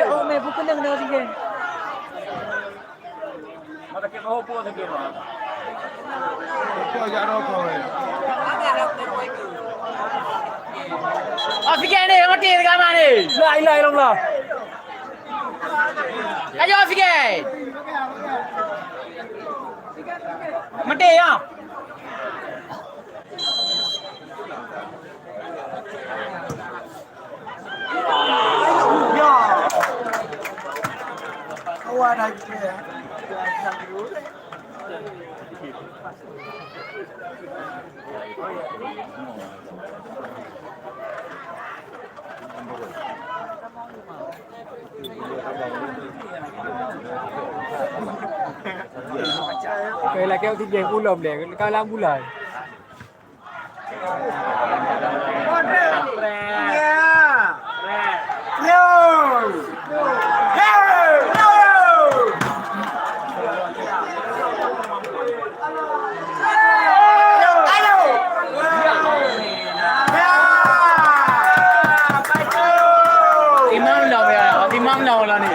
Oh, may bukan na sige. Matakit mo po sa gino. Oh, sige ni, mati kama ni. La ilaha illallah. Ayo sige. Mati ya. Kawan lagi ya. Kaya laki ako tigay ulom deh, kalang bulan. Timang na wala ni.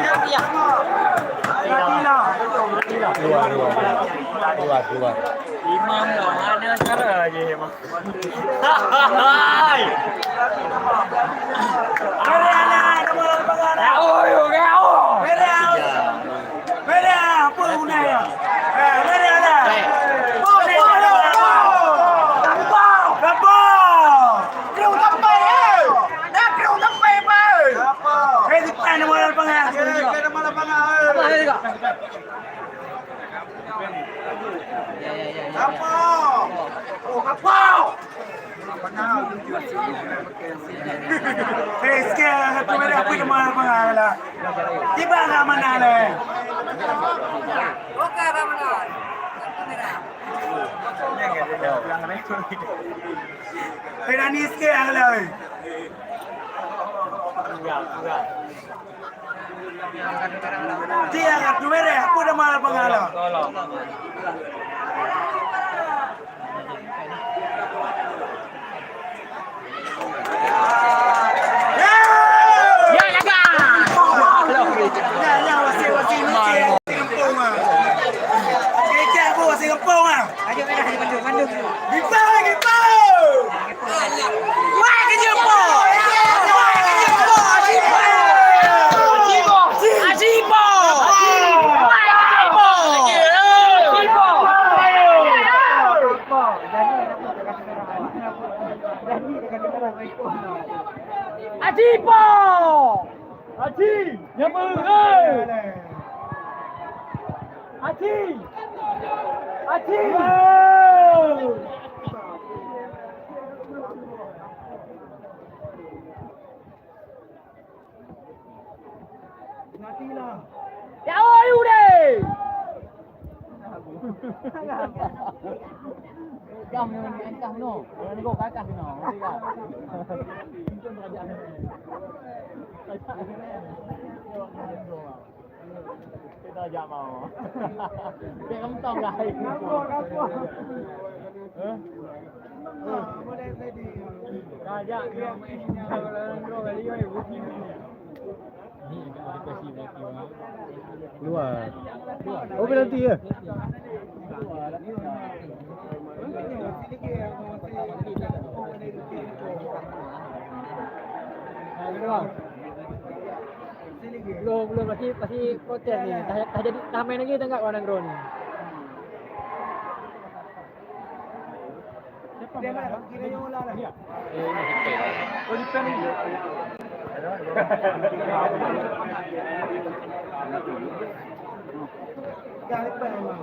Keluar. Imam na ada sekarang aja emang. Tiba nggak manale? Oke, Ramadan. Pinanis ke ang lawi? Dia kat dumere, aku dah malah pengalah. Ajipo! Aji! Nyambung ơi! Aji! Aji! Matilah. Ya ơi udah! Kamu yang entah no, yang ni kau kakak no, tiga. Kita ajak mau. Kayak kamu tahu lah. Boleh jadi. Ajak dia. Kalau kali ni booking ni. Keluar. Oh penalti ya? Belum masih proses ni. Dah main lagi tengok warna drone ni. Dia nak kira yang ular lah. Ini sikit. Oh di pen ni. Kali pen memang.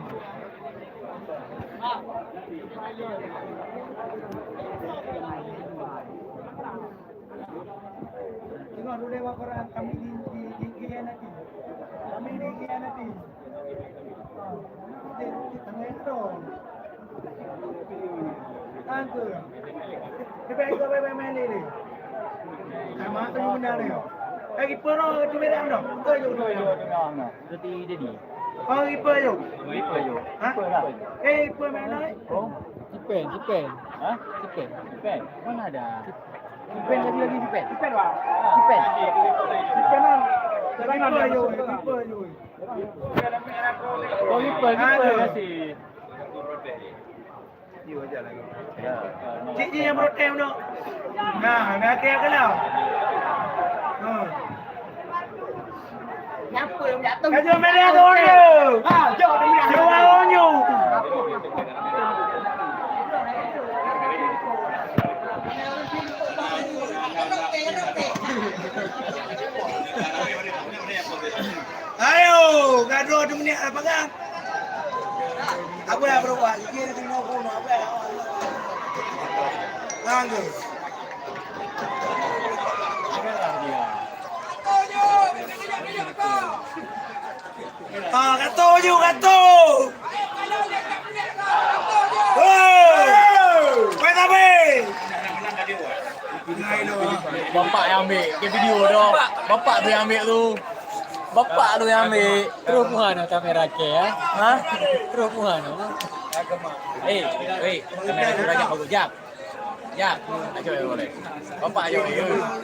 Tengok dulu dewa Quran kami di khianati. Kami di khianati. Kita main dong. Tangku. Kita main ni. Nama tu benar ni. Kiper tu benar dah. Betul je tu. Seperti Dedi. Oh kiper je. Kiper je. Ha? Kiper lah. Kiper main ni. Oh, Cipen. ha? Cipen. Kipen. Mana ada? Kipen lagi Kipen. Kiper lah. Kipen. Kiper lah. Kiper je. Kiper je. Oh, kiper kasih. Cik yang protem tu. Nah, nak kaya kalau. Siapa yang jatuh? Kau main dia kau ni. Jom dia. Jual onyo. Ayo, gaduh 2 minit apa kan? Apa yang berubah? Dia tengok kono apa? Anggo. Ah, katu. Oh! Kau tapi. Bapak yang ambil ke video tu. Bapak tu yang ambil tu. Bapak tu yang ambil. Terus puhana kamera ke ya. Ha? Terus puhana. Kamera tu lagi bagus. Jap. Ajo boleh. Bapak ajo.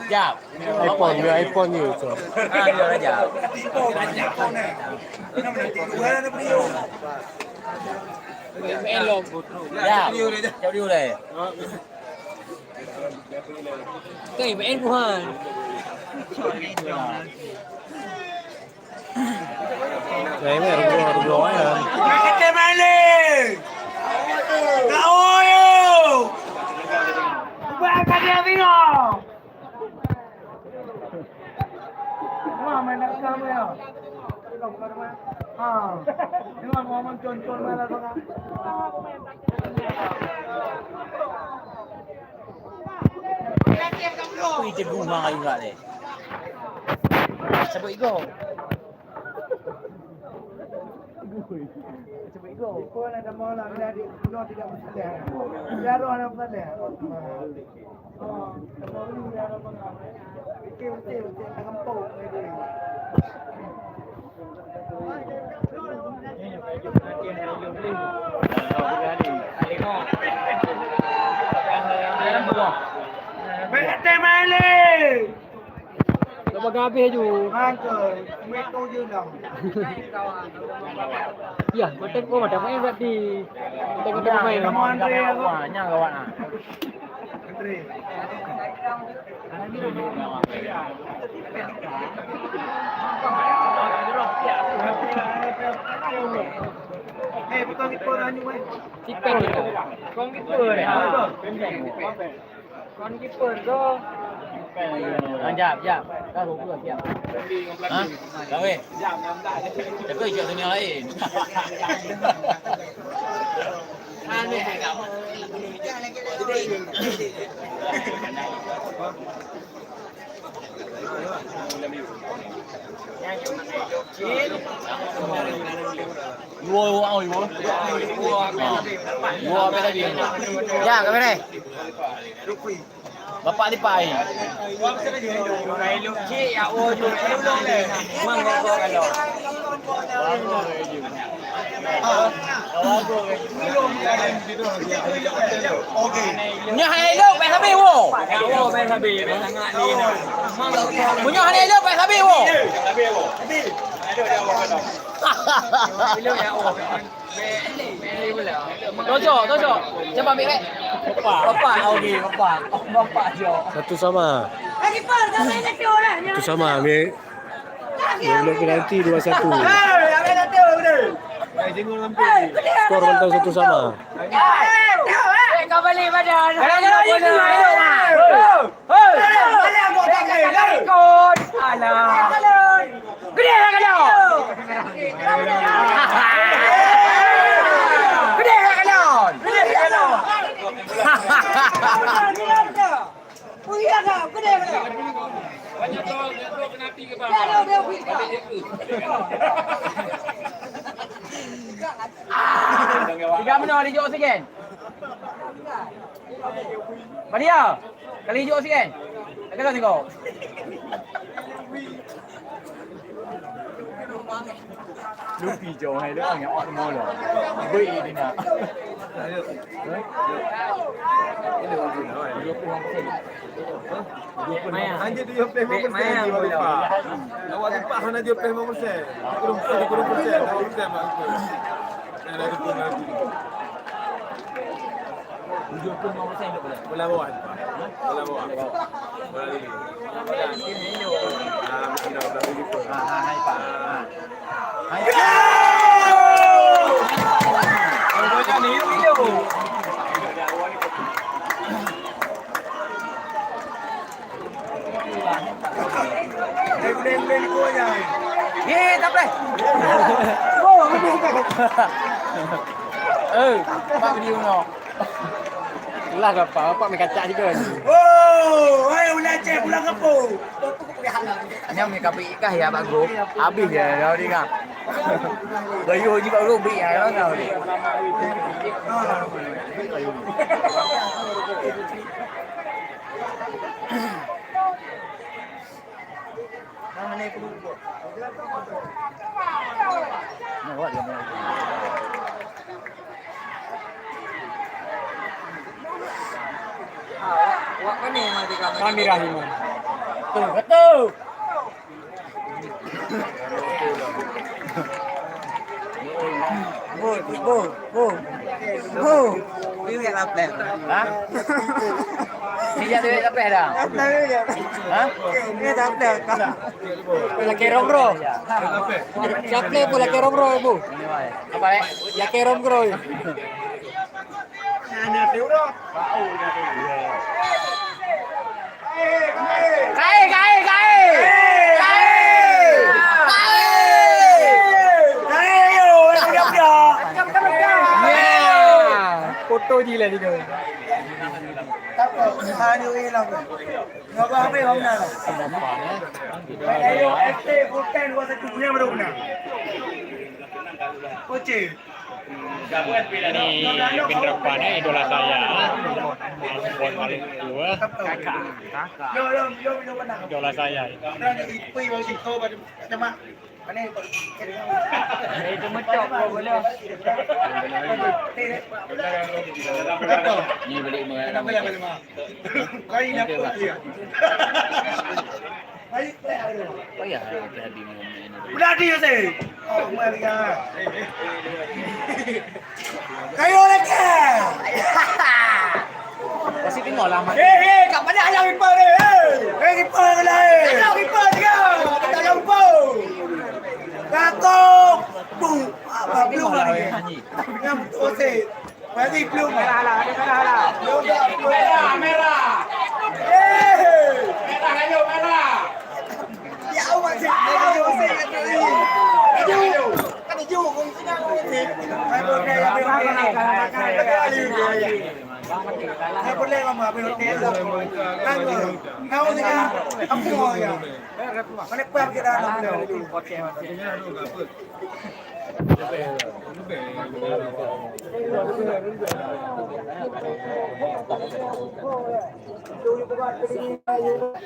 Jap. iPhone ni tu. Dia aja. Elok. Jap. Jap dia boleh. Kau main puhan. Saya ni rubuh ya. Kita balik. Kau yo. Buat dia tengok. Wah, main nak kamu ya. Tengok ngomong concon malah tu kan. Ui, teguh mahal juga ni. Sebut ego. Kau nak dah mahu lah, bila adik kuno tidak bersedia. Biar orang yang bersedia. Biar orang betul, kampung. Bete Malik. Lepas habis je. Mangkel, meto je dah. Ya, macam main berarti. Kita main. Kamu Andre aku. Banyak kawan ah. Andre. Bukan kiper hanya main. Cipen kita. Kong kiper ya. Kon kiper tu. Jap. Dah 20 siap. Ha? Dah weh. Jaga ikut dunia lain. Aneh kamu. Dua orang ibu. Dua apa tadi? Ya, ke mana? Bapak lipai. Cik ya ojo belum le. Mangko kalau. Okey. Nya hai lo pai sabi wo. Oh, main habis. Sangat ni. Punya hai lo pai sabi wo. Bila ya oh. Main pula. Tojo. Cepat ambil baik. Bapak okey, bapak jo. Satu sama. Satu sama. Ambil penalti 2-1. Skor mentang satu sama. Kau balik badan. Punya Tiga menor hijau oksigen. Maria, kali hijau oksigen. Kita tengok. Lupi jauh hai dah yang awak semua lah. Baik ni nak. Hanya 25% di bawah. Awak tempat hanya 25%. Kurang 30%. Awak bisa masuk. Ada tu lagi. 75% hidup boleh. Bola bawah. Bola bawah. Bola lagi. Hai Pak. Hai. Kalau macam ni video. Boleh ni kau aja. Tak boleh. Pak video no. Lah apa main kacak juga ni. Oh, hai ulah cek pulang kampung. Hanya mereka beri kah ya Pak Guru. Habis dia dah dia kan. Bayu je Pak Guru beri ya kau ni. Nampak dia. Awak kan ni mati Kami Rahiman. Betul. Duit apa? Ha? Dia duit apa dah? Ha? Ini tak ada. Pula kerong bro. Siapa pula kerong bro ibu? Apa eh? Ya kerong bro. Foto je lah dia. Hanya hilang. Ngapa apa yang mana? Ayo, ST bukan gua satu punya baru benar. Koce. Ini Bin Rapan ni idola saya. Alfon Maluku. Kakak. Yo benar. Idola saya. Dan itu yang situ macam mana? Itu macam apa boleh? Ni balik mana? Kau nak apa dia? Payah hati minum ini. Udah dia sih. Oh, Maria. Kayo lagi. Kasi tengoklah mak. Kat mana ayam kipas ni? Kipas ke lain? Ayam kipas juga. Kita lupa. Katok. Bung. Apa belum lagi? Yang betul. Mari belum. Merah lah, merah lah. Merah. Merah ayo merah. Ya awak sih. Kan hijau kong sedang ni. Saya boleh mama beli hotel. Kan kau ni kan apa ya? Mana pun kita nak beli hotel.